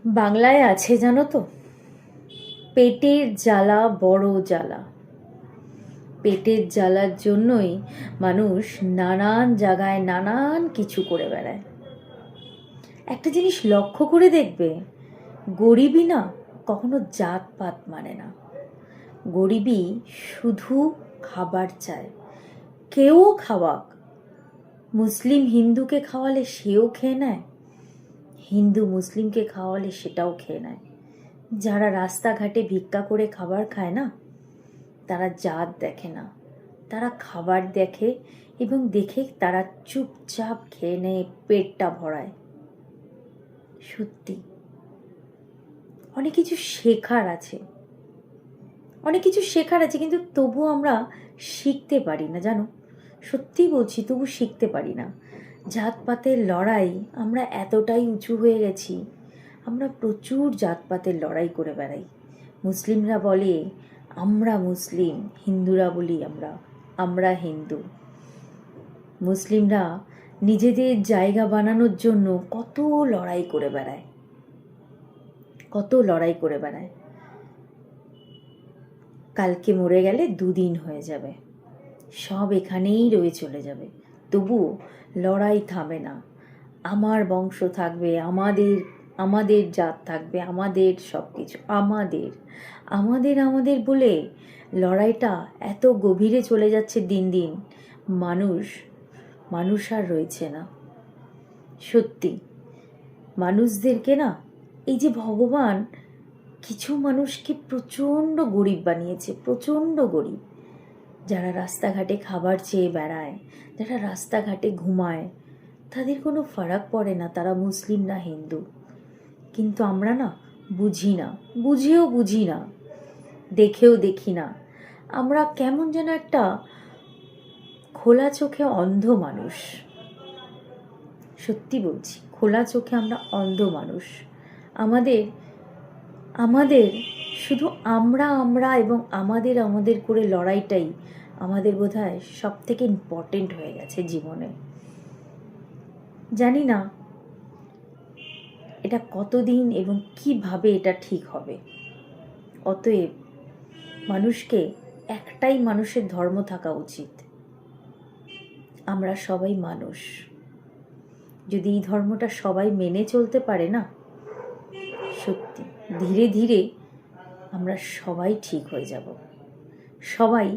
বাংলায় আছে জানো তো, পেটের জ্বালা বড় জ্বালা। পেটের জ্বালার জন্যই মানুষ নানান জায়গায় নানান কিছু করে বেড়ায়। একটা জিনিস লক্ষ্য করে দেখবে, গরিবই না কখনো জাতপাত মানে না। গরিবই শুধু খাবার চায়, কেউ খাওয়াক। মুসলিম হিন্দুকে খাওয়ালে সেও খেয়ে নেয়, হিন্দু মুসলিমকে খাওয়ালে সেটাও খেয়ে নেয়। যারা রাস্তাঘাটে ভিক্ষা করে খাবার খায় না, তারা জাত দেখে না, তারা খাবার দেখে এবং দেখে তারা চুপচাপ খেয়ে নেয়, পেটটা ভরায়। সত্যি অনেক কিছু শেখার আছে, অনেক কিছু শেখার আছে, কিন্তু তবু আমরা শিখতে পারি না জানো। সত্যি বলছি, তবু শিখতে পারি না। জাতপাতের লড়াই আমরা এতটাই উঁচু হয়ে গেছি, আমরা প্রচুর জাতপাতের লড়াই করে বেড়াই। মুসলিমরা বলে আমরা মুসলিম, হিন্দুরা বলি আমরা হিন্দু। মুসলিমরা নিজেদের জায়গা বানানোর জন্য কত লড়াই করে বেড়ায়, কত লড়াই করে বেড়ায়। কালকে মরে গেলে 2 দিন হয়ে যাবে, সব এখানেই রয়ে চলে যাবে, তবুও লড়াই থামে না। আমার বংশ থাকবে, আমাদের জাত থাকবে, আমাদের সব কিছু আমাদের আমাদের আমাদের বলে লড়াইটা এত গভীরে চলে যাচ্ছে দিন দিন। মানুষ আর রয়েছে না। সত্যি মানুষদেরকে না, এই যে ভগবান কিছু মানুষকে প্রচণ্ড গরিব বানিয়েছে, প্রচণ্ড গরিব। যারা রাস্তাঘাটে খাবার চেয়ে বেড়ায়, যারা রাস্তাঘাটে ঘুমায়, তাদের কোনো ফারাক পড়ে না তারা মুসলিম না হিন্দু। কিন্তু আমরা না বুঝি না, বুঝেও বুঝি না, দেখেও দেখি না। আমরা কেমন যেন একটা খোলা চোখে অন্ধ মানুষ। সত্যি বলছি, খোলা চোখে আমরা অন্ধ মানুষ। আমাদের শুধু আমরা এবং আমাদের করে লড়াইটাই আমাদের বোধহয় সব থেকে ইম্পর্টেন্ট হয়ে গেছে জীবনে। জানি না এটা কতদিন এবং কিভাবে এটা ঠিক হবে। অতএব মানুষকে একটাই মানুষের ধর্ম থাকা উচিত, আমরা সবাই মানুষ। যদি এই ধর্মটা সবাই মেনে চলতে পারে না, সত্যি ধীরে ধীরে আমরা সবাই ঠিক হয়ে যাব। সবাই